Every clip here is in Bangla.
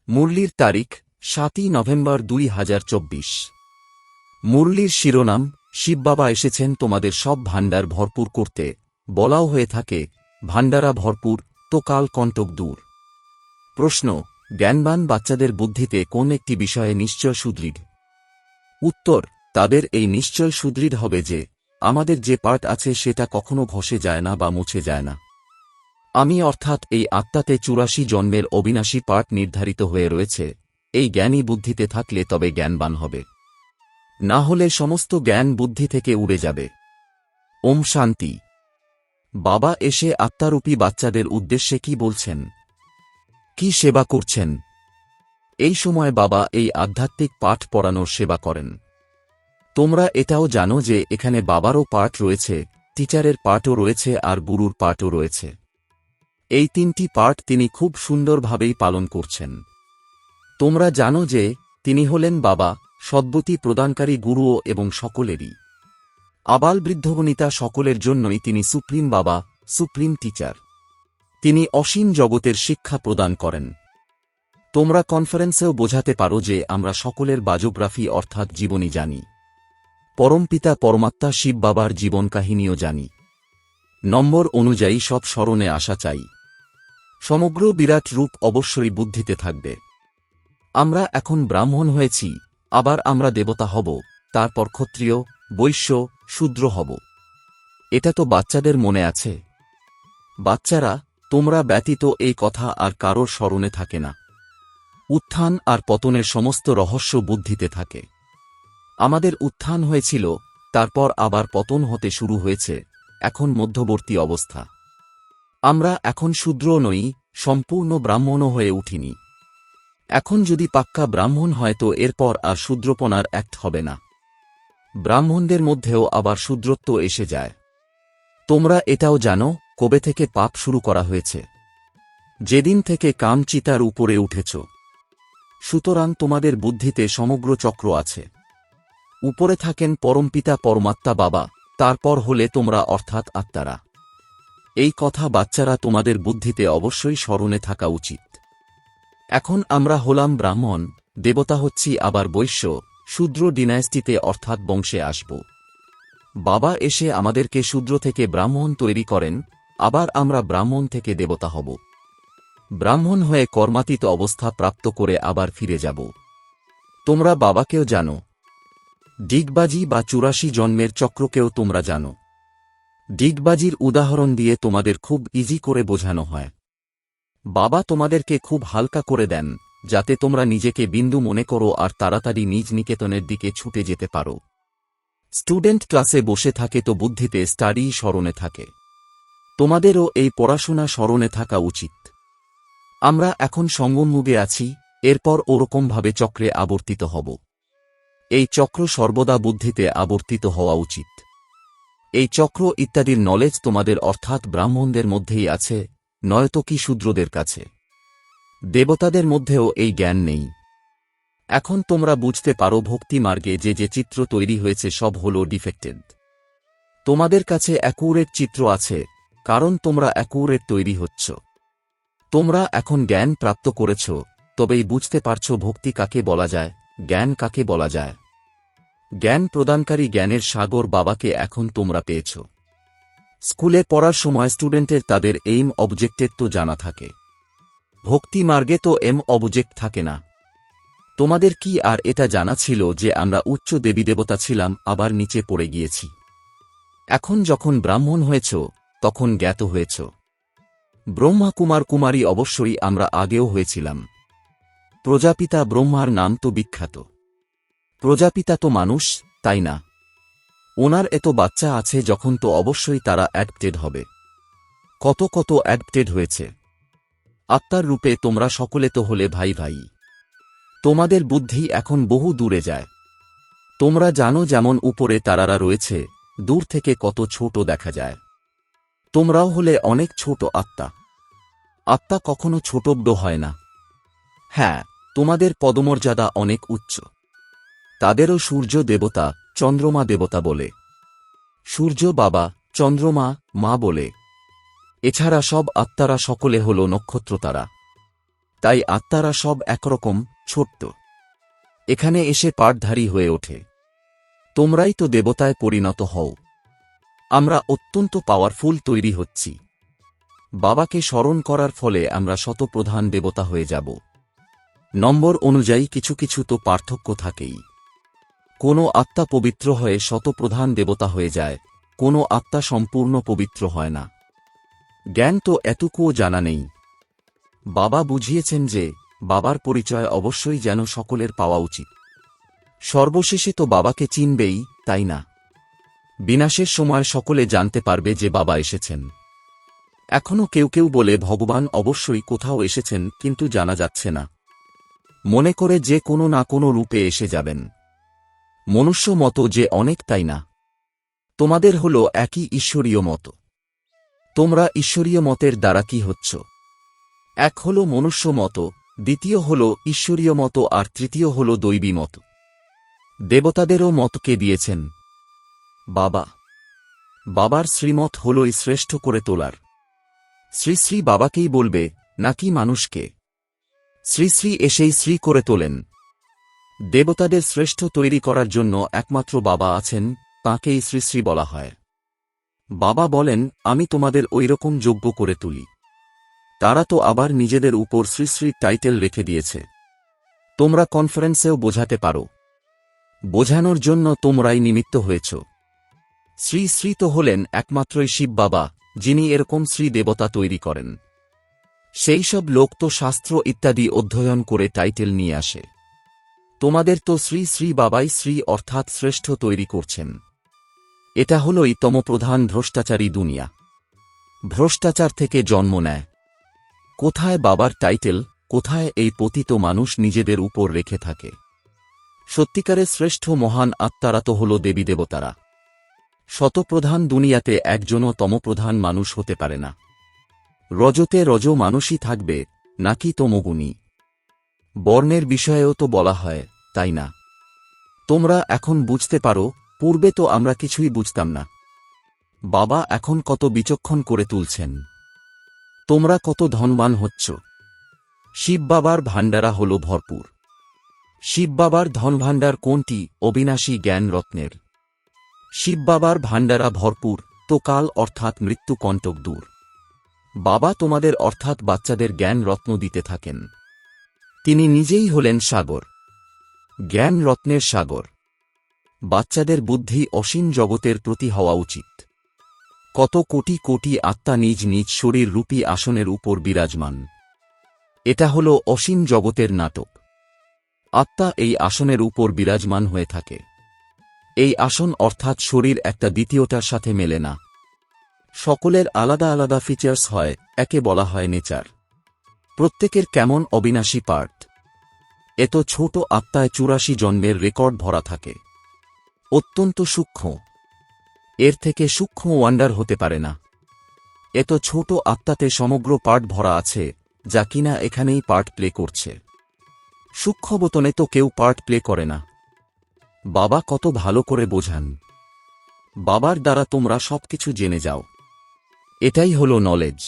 মুরলির তারিখ ৭ই নভেম্বর ২০২৪। মুরলির শিরোনাম, শিববাবা এসেছেন তোমাদের সব ভাণ্ডার ভরপুর করতে। বলাও হয়ে থাকে, ভাণ্ডারা ভরপুর তো কাল কণ্টক দূর। প্রশ্ন, জ্ঞানবান বাচ্চাদের বুদ্ধিতে কোন একটি বিষয়ে নিশ্চয় সুদৃঢ়? উত্তর, তাদের এই নিশ্চয় সুদৃঢ় হবে যে আমাদের যে পার্ট আছে সেটা কখনো ঘষে যায় না বা মুছে যায় না। আমি অর্থাৎ এই আত্মাতে ৮৪ জন্মের অবিনাশী পার্ট নির্ধারিত হয়ে রয়েছে। এই জ্ঞানী বুদ্ধিতে থাকলে তবে জ্ঞানবান হবে, না হলে সমস্ত জ্ঞান বুদ্ধি থেকে উড়ে যাবে। ওম শান্তি। বাবা এসে আত্মারূপী বাচ্চাদের উদ্দেশ্যে কি বলছেন, কি সেবা করছেন? এই সময় বাবা এই আধ্যাত্মিক পাঠ পড়ানোর সেবা করেন। তোমরা এটাও জানো যে এখানে বাবারও পাঠ রয়েছে, টিচারের পাঠও রয়েছে আর গুরুর পাঠও রয়েছে। এই তিনটি পাঠ তিনি খুব সুন্দরভাবেই পালন করছেন। তোমরা জানো যে তিনি হলেন বাবা, সদ্গতি প্রদানকারী গুরুও এবং সকলেরই। আবাল বৃদ্ধবনিতা সকলের জন্যই তিনি সুপ্রিম বাবা, সুপ্রিম টিচার। তিনি অসীম জগতের শিক্ষা প্রদান করেন। তোমরা কনফারেন্সেও বোঝাতে পারো যে আমরা সকলের বায়োগ্রাফি অর্থাৎ জীবনী জানি। পরমপিতা পরমাত্মা শিব বাবার জীবন কাহিনীও জানি। নম্বর অনুযায়ী সব স্মরণে আসা চাই। সমগ্র বিরাট রূপ অবশ্যই বুদ্ধিতে থাকবে। আমরা এখন ব্রাহ্মণ হয়েছি, আবার আমরা দেবতা হব, তারপর ক্ষত্রিয়, বৈশ্য, শূদ্র হব। এটা তো বাচ্চাদের মনে আছে। বাচ্চারা, তোমরা ব্যতীত এই কথা আর কারোর স্মরণে থাকে না। উত্থান আর পতনের সমস্ত রহস্য বুদ্ধিতে থাকে। আমাদের উত্থান হয়েছিল, তারপর আবার পতন হতে শুরু হয়েছে, এখন মধ্যবর্তী অবস্থা। আমরা এখন শূদ্রও নই, সম্পূর্ণ ব্রাহ্মণও হয়ে উঠিনি। এখন যদি পাক্কা ব্রাহ্মণ হয় তো এরপর আর শূদ্রপনার অ্যাক্ট হবে না। ব্রাহ্মণদের মধ্যেও আবার শূদ্রত্ব এসে যায়। তোমরা এটাও জানো কবে থেকে পাপ শুরু করা হয়েছে? যেদিন থেকে কামচিতার উপরে উঠেছ। সুতরাং তোমাদের বুদ্ধিতে সমগ্র চক্র আছে। উপরে থাকেন পরমপিতা পরমাত্মা বাবা, তারপর হলে তোমরা অর্থাৎ আত্মারা। এই কথা বাচ্চারা তোমাদের বুদ্ধিতে অবশ্যই স্মরণে থাকা উচিত। এখন আমরা হলাম ব্রাহ্মণ, দেবতা হচ্ছি, আবার বৈশ্য, শূদ্র ডিনাস্টিতে অর্থাৎ বংশে আসব। বাবা এসে আমাদেরকে শূদ্র থেকে ব্রাহ্মণ তৈরি করেন, আবার আমরা ব্রাহ্মণ থেকে দেবতা হব। ব্রাহ্মণ হয়ে কর্মাতীত অবস্থা প্রাপ্ত করে আবার ফিরে যাব। তোমরা বাবাকেও জানো। ডিগবাজি বা ৮৪ জন্মের চক্রকেও তোমরা জানো। ডিগবাজির উদাহরণ দিয়ে তোমাদের খুব ইজি করে বোঝানো হয়। বাবা তোমাদেরকে খুব হালকা করে দেন, যাতে তোমরা নিজেকে বিন্দু মনে করো আর তাড়াতাড়ি নিজ নিকেতনের দিকে ছুটে যেতে পারো। স্টুডেন্ট ক্লাসে বসে থাকে তো বুদ্ধিতে স্টাডি স্মরণে থাকে। তোমাদেরও এই পড়াশোনা স্মরণে থাকা উচিত। আমরা এখন সঙ্গমযুগে আছি, এরপর ওরকমভাবে চক্রে আবর্তিত হব। এই চক্র সর্বদা বুদ্ধিতে আবর্তিত হওয়া উচিত। এই চক্র ইত্যাদির নলেজ তোমাদের অর্থাৎ ব্রাহ্মণদের মধ্যেই আছে, নয়তো কি শূদ্রদের কাছে? দেবতাদের মধ্যেও এই জ্ঞান নেই। এখন তোমরা বুঝতে পারো ভক্তি মার্গে যে যে চিত্র তৈরি হয়েছে সব হল ডিফেক্টেড। তোমাদের কাছে অ্যাকুরেট চিত্র আছে, কারণ তোমরা অ্যাকুরেট তৈরি হচ্ছ। তোমরা এখন জ্ঞান প্রাপ্ত করেছ, তবেই বুঝতে পারছ ভক্তি কাকে বলা যায়, জ্ঞান কাকে বলা যায়। জ্ঞান প্রদানকারী জ্ঞানের সাগর বাবাকে এখন তোমরা পেয়েছ। স্কুলে পড়ার সময় স্টুডেন্টের তাদের এইম অবজেক্টের তো জানা থাকে। ভক্তি মার্গে তো অবজেক্ট থাকে না। তোমাদের কি আর এটা জানা ছিল যে আমরা উচ্চ দেবীদেবতা ছিলাম, আবার নিচে পড়ে গিয়েছি? এখন যখন ব্রাহ্মণ হয়েছ, তখন জ্ঞাত হয়েছ। ব্রহ্মা কুমার কুমারী অবশ্যই আমরা আগেও হয়েছিলাম। প্রজাপিতা ব্রহ্মার নাম তো বিখ্যাত। প্রজাপিতা তো মানুষ, তাই না? ওনার এত বাচ্চা আছে যখন, তো অবশ্যই তারা অ্যাডপ্টেড হবে। কত কত অ্যাডপ্টেড হয়েছে। আত্মার রূপে তোমরা সকলে তো হলে ভাই ভাই। তোমাদের বুদ্ধি এখন বহু দূরে যায়। তোমরা জানো যেমন উপরে তারারা রয়েছে, দূর থেকে কত ছোট দেখা যায়। তোমরাও হলে অনেক ছোট আত্মা। আত্মা কখনো ছোটব্য হয় না। হ্যাঁ, তোমাদের পদমর্যাদা অনেক উচ্চ। তাদেরও সূর্য দেবতা, চন্দ্রমা দেবতা বলে। সূর্য বাবা, চন্দ্রমা মা বলে। এছাড়া সব আত্মারা সকলে হল নক্ষত্রতারা। তাই আত্মারা সব একরকম ছোট্ট। এখানে এসে পাঠধারী হয়ে ওঠে। তোমরাই তো দেবতায় পরিণত হও। আমরা অত্যন্ত পাওয়ারফুল তৈরি হচ্ছি। বাবাকে স্মরণ করার ফলে আমরা শতপ্রধান দেবতা হয়ে যাব। নম্বর অনুযায়ী কিছু কিছু তো পার্থক্য থাকেই। কোনো আত্মা পবিত্র হয়ে শতপ্রধান দেবতা হয়ে যায়, কোনো আত্মা সম্পূর্ণ পবিত্র হয় না। জ্ঞান তো এটুকুও জানা নেই। বাবা বুঝিয়েছেন যে বাবার পরিচয় অবশ্যই যেন সকলের পাওয়া উচিত। সর্বশেষে তো বাবাকে চিনবেই, তাই না? বিনাশের সময় সকলে জানতে পারবে যে বাবা এসেছেন। এখনও কেউ কেউ বলে ভগবান অবশ্যই কোথাও এসেছেন, কিন্তু জানা যাচ্ছে না। মনে করে যে কোনো না কোনো রূপে এসে যাবেন। মনুষ্য মত যে অনেক, তাই না? তোমাদের হল একই ঈশ্বরীয় মত। তোমরা ঈশ্বরীয় মতের দ্বারা কি হচ্ছ? এক হল মনুষ্য মত, দ্বিতীয় হল ঈশ্বরীয় মত, আর তৃতীয় হল দৈবী মত। দেবতাদেরও মতকে দিয়েছেন বাবা। বাবার শ্রীমত হলই শ্রেষ্ঠ করে তোলার। শ্রী শ্রী বাবাকেই বলবে, নাকি মানুষকে? শ্রী শ্রী এসেই শ্রী করে তোলেন। দেবতাদের শ্রেষ্ঠ তৈরি করার জন্য একমাত্র বাবা আছেন, তাঁকেই শ্রী শ্রী বলা হয়। বাবা বলেন, আমি তোমাদের ঐরকম যোগ্য করে তুলি। তারা তো আবার নিজেদের উপর শ্রী শ্রী টাইটেল রেখে দিয়েছে। তোমরা কনফারেন্সেও বোঝাতে পারো। বোঝানোর জন্য তোমরাই নিমিত্ত হয়েছ। শ্রী শ্রী তো হলেন একমাত্রই শিব বাবা, যিনি এরকম শ্রী দেবতা তৈরি করেন। সেই সব লোক তো শাস্ত্র ইত্যাদি অধ্যয়ন করে টাইটেল নিয়ে আসে। তোমাদের তো শ্রী শ্রী বাবাই শ্রী অর্থাৎ শ্রেষ্ঠ তৈরি করছেন। এটা হলই তমপ্রধান ভ্রষ্টাচারী দুনিয়া। ভ্রষ্টাচার থেকে জন্ম নেয়। কোথায় বাবার টাইটেল, কোথায় এই পতিত মানুষ নিজেদের উপর রেখে থাকে? সত্যিকারের শ্রেষ্ঠ মহান আত্মারা তো হল দেবী দেবতারা। শতপ্রধান দুনিয়াতে একজনও তমপ্রধান মানুষ হতে পারে না। রজতে রজ মানুষই থাকবে, নাকি তমগুণী। বর্ণের বিষয়েও তো বলা হয়, তাই না? তোমরা এখন বুঝতে পারো, পূর্বে তো আমরা কিছুই বুঝতাম না। বাবা এখন কত বিচক্ষণ করে তুলছেন। তোমরা কত ধনবান হচ্ছ। শিব বাবার ভাণ্ডারা হল ভরপুর। শিব বাবার ধনভাণ্ডার কোনটি? অবিনাশী জ্ঞান রত্নের। শিব বাবার ভাণ্ডারা ভরপুর, তো কাল অর্থাৎ মৃত্যু কণ্টক দূর। বাবা তোমাদের অর্থাৎ বাচ্চাদের জ্ঞান রত্ন দিতে থাকেন। তিনি নিজেই হলেন সাগর, জ্ঞান রত্নের সাগর। বাচ্চাদের বুদ্ধি অসীম জগতের প্রতি হওয়া উচিত। কত কোটি কোটি আত্মা নিজ নিজ শরীর রূপী আসনের উপর বিরাজমান। এটা হল অসীম জগতের নাটক। আত্মা এই আসনের উপর বিরাজমান হয়ে থাকে। এই আসন অর্থাৎ শরীর একটা দ্বিতীয়টার সাথে মেলে না। সকলের আলাদা আলাদা ফিচার্স হয়, একে বলা হয় নেচার। প্রত্যেকের কেমন অবিনাশী পার্ট। এত ছোট আত্মায় ৮৪ জন্মের রেকর্ড ভরা থাকে। অত্যন্ত সূক্ষ্ম। এর থেকে সূক্ষ্ম ওয়ান্ডার হতে পারে না। এত ছোট আত্মাতে সমগ্র পার্ট ভরা আছে, যা কিনা এখানেই পার্ট প্লে করছে। সূক্ষ্মবতনে তো কেউ পার্ট প্লে করে না। বাবা কত ভালো করে বোঝান। বাবার দ্বারা তোমরা সবকিছু জেনে যাও। এটাই হল নলেজ।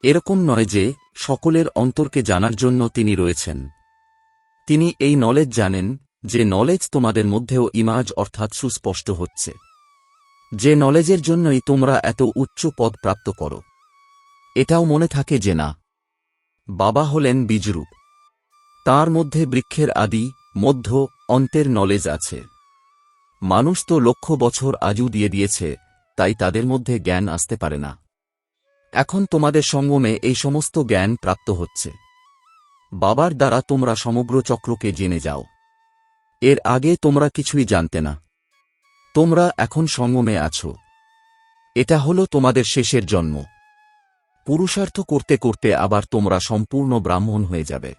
এরকম নয় যে সকলের অন্তরকে জানার জন্য তিনি রয়েছেন। তিনি এই নলেজ জানেন, যে নলেজ তোমাদের মধ্যেও ইমাজ অর্থাৎ সুস্পষ্ট হচ্ছে। যে নলেজের জন্যই তোমরা এত উচ্চ পদ প্রাপ্ত করো। এটাও মনে থাকে যে না, বাবা হলেন বীজরূপ। তার মধ্যে বৃক্ষের আদি, মধ্য, অন্তের নলেজ আছে। মানুষ তো লক্ষ বছর আজু দিয়ে দিয়েছে, তাই তাদের মধ্যে জ্ঞান আসতে পারে না। এখন তোমাদের সঙ্গমে এই সমস্ত জ্ঞান প্রাপ্ত হচ্ছে। বাবার দ্বারা তোমরা সমগ্র চক্রকে জেনে যাও। এর আগে তোমরা কিছুই জানতে না। তোমরা এখন সঙ্গমে আছো। এটা হলো তোমাদের শেষের জন্ম। পুরুষার্থ করতে করতে আবার তোমরা সম্পূর্ণ ব্রাহ্মণ হয়ে যাবে।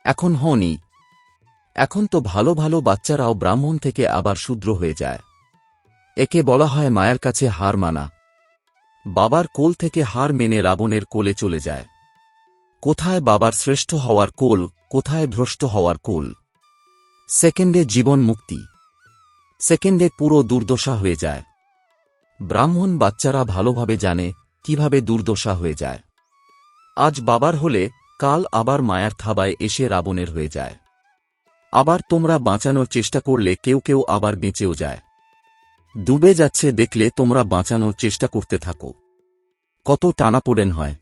এখন হওনি। এখন তো ভালো ভালো বাচ্চারাও ব্রাহ্মণ থেকে আবার শূদ্র হয়ে যায়। একে বলা হয় মায়ের কাছে হার মানা। বাবার কোল থেকে হার মেনে রাবণের কোলে চলে যায়। কোথায় বাবার শ্রেষ্ঠ হওয়ার কোল, কোথায় ভ্রষ্ট হওয়ার কোল। সেকেন্ডে জীবন মুক্তি, সেকেন্ডে পুরো দুর্দশা হয়ে যায়। ব্রাহ্মণ বাচ্চারা ভালোভাবে জানে কিভাবে দুর্দশা হয়ে যায়। আজ বাবার হলে কাল আবার মায়ার থাবায় এসে রাবণের হয়ে যায়। আবার তোমরা বাঁচানোর চেষ্টা করলে কেউ কেউ আবার বেঁচেও যায়। ডুবে যাচ্ছে দেখলে তোমরা বাঁচানোর চেষ্টা করতে থাকো। কত টানাপোড়েন হয়।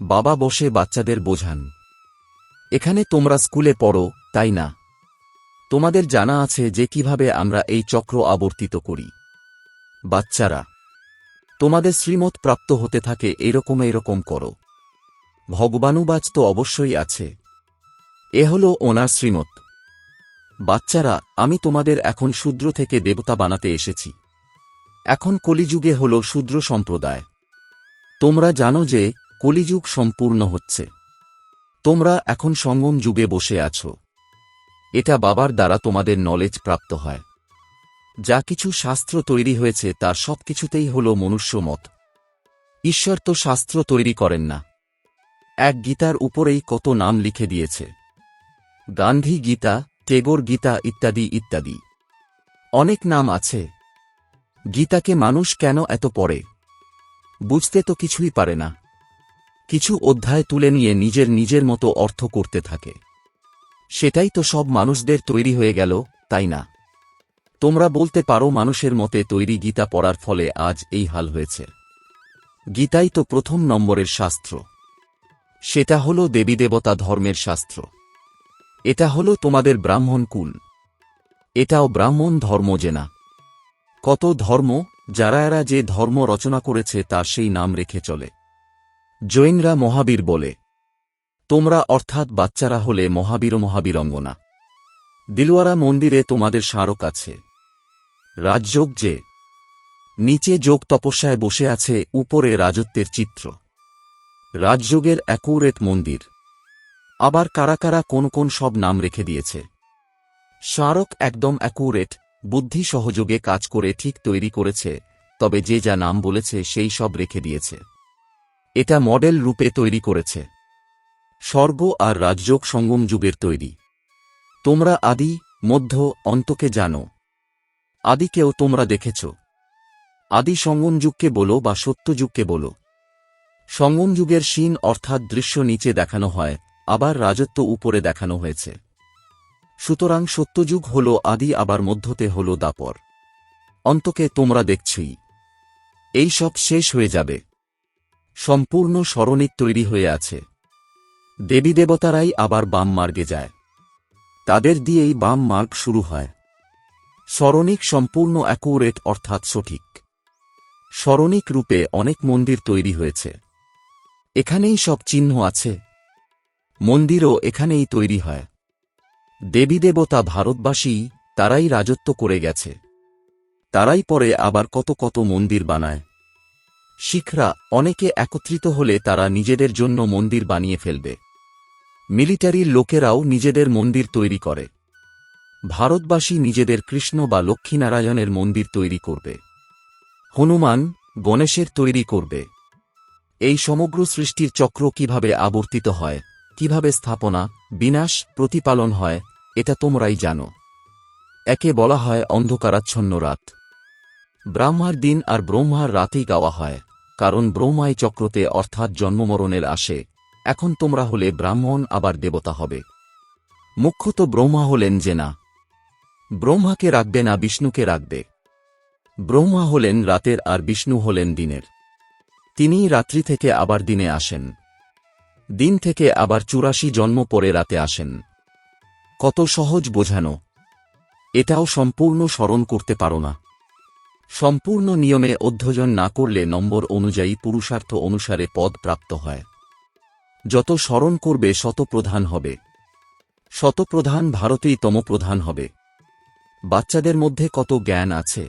বাবা বসে বাচ্চাদের বোঝান, এখানে তোমরা স্কুলে পড়ো, তাই না? তোমাদের জানা আছে যে কিভাবে আমরা এই চক্র আবর্তিত করি। বাচ্চারা, তোমাদের শ্রীমত প্রাপ্ত হতে থাকে এরকম করো। ভগবানুবাজ তো অবশ্যই আছে, এ হল ওনার শ্রীমত। বাচ্চারা, আমি তোমাদের এখন শূদ্র থেকে দেবতা বানাতে এসেছি। এখন কলিযুগে হল শূদ্র সম্প্রদায়। তোমরা জানো যে কলিযুগ সম্পূর্ণ হচ্ছে। তোমরা এখন সঙ্গম যুগে বসে আছো। এটা বাবার দ্বারা তোমাদের নলেজ প্রাপ্ত হয়। যা কিছু শাস্ত্র তৈরি হয়েছে তার সবকিছুতেই হল মনুষ্য মত। ঈশ্বর তো শাস্ত্র তৈরি করেন না। এক গীতার উপরেই কত নাম লিখে দিয়েছে। গান্ধী গীতা, টেগোর গীতা ইত্যাদি ইত্যাদি অনেক নাম আছে। গীতাকে মানুষ কেন এত পড়ে? বুঝতে তো কিছুই পারে না। কিছু অধ্যায় তুলে নিয়ে নিজের মতো অর্থ করতে থাকে। সেটাই তো সব মানুষদের তৈরি হয়ে গেল, তাই না? তোমরা বলতে পারো মানুষের মতে তৈরি গীতা পড়ার ফলে আজ এই হাল হয়েছে। গীতাই তো প্রথম নম্বরের শাস্ত্র। সেটা হল দেবীদেবতা ধর্মের শাস্ত্র। এটা হল তোমাদের ব্রাহ্মণ কুল। এটাও ব্রাহ্মণ ধর্ম যে না। কত ধর্ম, যারা এরা যে ধর্ম রচনা করেছে তার সেই নাম রেখে চলে। জৈনরা মহাবীর বলে। তোমরা অর্থাৎ বাচ্চারা হলে মহাবীরঙ্গনা। দিলওয়ারা মন্দিরে তোমাদের স্মারক আছে। রাজযোগ যে নিচে যোগ তপস্যায় বসে আছে, উপরে রাজত্বের চিত্র। রাজযোগের অ্যাকুরেট মন্দির। আবার কারা কারা কোন কোন সব নাম রেখে দিয়েছে। স্মারক একদম অ্যাকুরেট, বুদ্ধি সহযোগে কাজ করে ঠিক তৈরি করেছে, তবে যে যা নাম বলেছে সেই সব রেখে দিয়েছে। এটা মডেল রূপে তৈরি করেছে। স্বর্গ আর রাজযোগ সঙ্গম যুগের তৈরি। তোমরা আদি, মধ্য, অন্তকে জানো। আদিকেও তোমরা দেখেছ। আদি সঙ্গম যুগকে বলো বা সত্যযুগকে বলো। সঙ্গম যুগের সিন অর্থাৎ দৃশ্য নিচে দেখানো হয়, আবার রাজত্ব উপরে দেখানো হয়েছে। সুতরাং সত্যযুগ হল আদি, আবার মধ্যতে হল দাপর, অন্তকে তোমরা দেখছই। এই সব শেষ হয়ে যাবে। সম্পূর্ণ স্মরণিক তৈরি হয়ে আছে। দেবী দেবতারাই আবার বাম মার্গে যায়। তাদের দিয়েই বাম মার্গ শুরু হয়। স্মরণিক সম্পূর্ণ অ্যাকুরেট অর্থাৎ সঠিক। স্মরণিক রূপে অনেক মন্দির তৈরি হয়েছে। এখানেই সব চিহ্ন আছে। মন্দিরও এখানেই তৈরি হয়। দেবী দেবতা ভারতবাসী, তারাই রাজত্ব করে গেছে। তারাই পরে আবার কত কত মন্দির বানায়। শিখরা অনেকে একত্রিত হলে তারা নিজেদের জন্য মন্দির বানিয়ে ফেলবে। মিলিটারির লোকেরাও নিজেদের মন্দির তৈরি করে। ভারতবাসী নিজেদের কৃষ্ণ বা লক্ষ্মীনারায়ণের মন্দির তৈরি করবে। হনুমান, গণেশের তৈরি করবে। এই সমগ্র সৃষ্টির চক্র কিভাবে আবর্তিত হয়, কিভাবে স্থাপনা, বিনাশ, প্রতিপালন হয়, এটা তোমরাই জানো। একে বলা হয় অন্ধকারাচ্ছন্ন রাত। ব্রহ্মার দিন আর ব্রহ্মার রাতেই গাওয়া হয়, কারণ ব্রহ্মাই চক্রতে অর্থাৎ জন্মমরণের আসে। এখন তোমরা হলে ব্রাহ্মণ, আবার দেবতা হবে। মুখ্যত ব্রহ্মা হলেন যে না, ব্রহ্মাকে রাখবে না, বিষ্ণুকে রাখবে। ব্রহ্মা হলেন রাতের আর বিষ্ণু হলেন দিনের। তিনিই রাত্রি থেকে আবার দিনে আসেন। দিন থেকে আবার ৮৪ জন্ম পরে রাতে আসেন। কত সহজ বোঝানো। এটাও সম্পূর্ণ স্মরণ করতে পারো না। সম্পূর্ণ নিয়মে অধ্যয়ন না করলে নম্বর অনুযায়ী পুরুষার্থ অনুসারে পদ প্রাপ্ত হয়। যত স্মরণ করবে শতপ্রধান হবে। শতপ্রধান ভারতেই তমপ্রধান হবে। বাচ্চাদের মধ্যে কত জ্ঞান আছে,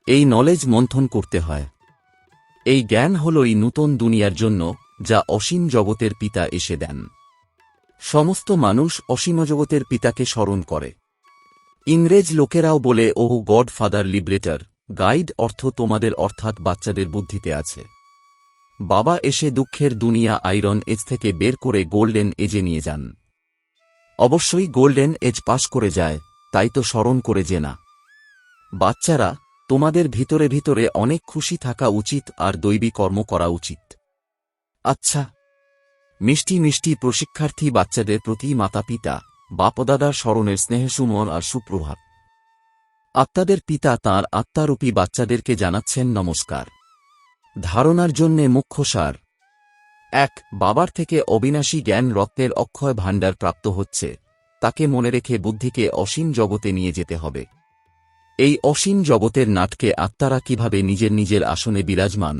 এই নলেজ মন্থন করতে হয়। এই জ্ঞান হলই নূতন দুনিয়ার জন্য, যা অসীম জগতের পিতা এসে দেন। সমস্ত মানুষ অসীম জগতের পিতাকে স্মরণ করে। ইংরেজ লোকেরাও বলে, ও গড ফাদার লিবারেটর, গাইড অর্থ তোমাদের অর্থাৎ বাচ্চাদের বুদ্ধিতে আছে। বাবা এসে দুঃখের দুনিয়া আয়রন এজ থেকে বের করে গোল্ডেন এজে নিয়ে যান। অবশ্যই গোল্ডেন এজ পাস করে যায়, তাই তো স্মরণ করে যে না। বাচ্চারা, তোমাদের ভিতরে ভিতরে অনেক খুশি থাকা উচিত আর দৈবী কর্ম করা উচিত। আচ্ছা, মিষ্টি মিষ্টি প্রশিক্ষার্থী বাচ্চাদের প্রতি মাতাপিতা বাপদাদার স্মরণের স্নেহসুমন আর সুপ্রভাত। আত্মাদের পিতা তাঁর আত্মারূপী বাচ্চাদেরকে জানাচ্ছেন নমস্কার। ধারণার জন্যে মুখ্য সার। ১. বাবার থেকে অবিনাশী জ্ঞান রত্নের অক্ষয় ভাণ্ডার প্রাপ্ত হচ্ছে, তাকে মনে রেখে বুদ্ধিকে অসীম জগতে নিয়ে যেতে হবে। এই অসীম জগতের নাটকে আত্মারা কিভাবে নিজের নিজের আসনে বিরাজমান,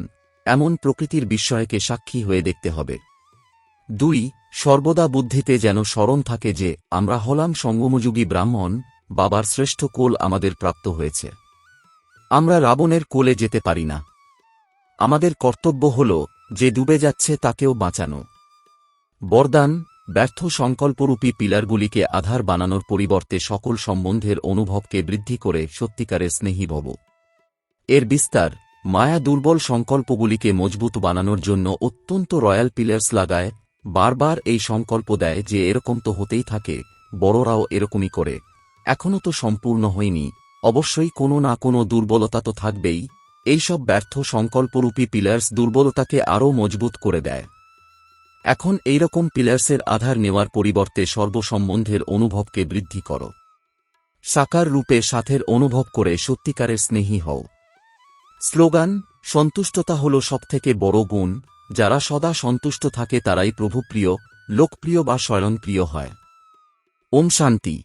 এমন প্রকৃতির বিস্ময়কে সাক্ষী হয়ে দেখতে হবে। ২. সর্বদা বুদ্ধিতে যেন স্মরণ থাকে যে আমরা হলাম সঙ্গমযুগী ব্রাহ্মণ, বাবার শ্রেষ্ঠ কোল আমাদের প্রাপ্ত হয়েছে। আমরা রাবণের কোলে যেতে পারি না। আমাদের কর্তব্য হল যে ডুবে যাচ্ছে তাকেও বাঁচানো। বরদান: ব্যর্থ সংকল্পরূপী পিলারগুলিকে আধার বানানোর পরিবর্তে সকল সম্বন্ধের অনুভবকে বৃদ্ধি করে সত্যিকারের স্নেহী ভব। এর বিস্তার: মায়া দুর্বল সংকল্পগুলিকে মজবুত বানানোর জন্য অত্যন্ত রয়্যাল পিলার্স লাগায়, বারবার এই সংকল্প দেয় যে এরকম তো হতেই থাকে, বড়রাও এরকমই করে, এখনও তো সম্পূর্ণ হয়নি, অবশ্যই কোনো না কোনো দুর্বলতা তো থাকবেই। এইসব ব্যর্থ সংকল্পরূপী পিলার্স দুর্বলতাকে আরও মজবুত করে দেয়। এখন এইরকম পিলার্সের আধার নেওয়ার পরিবর্তে সর্বসম্বন্ধের অনুভবকে বৃদ্ধি করো। সাকার রূপে সাথের অনুভব করে সত্যিকারের স্নেহী হও। স্লোগান: সন্তুষ্টতা হল সবথেকে বড় গুণ, যারা সদা সন্তুষ্ট থাকে তারাই প্রভুপ্রিয়, লোকপ্রিয় বা স্বয়ংপ্রিয় হয়। ওম শান্তি।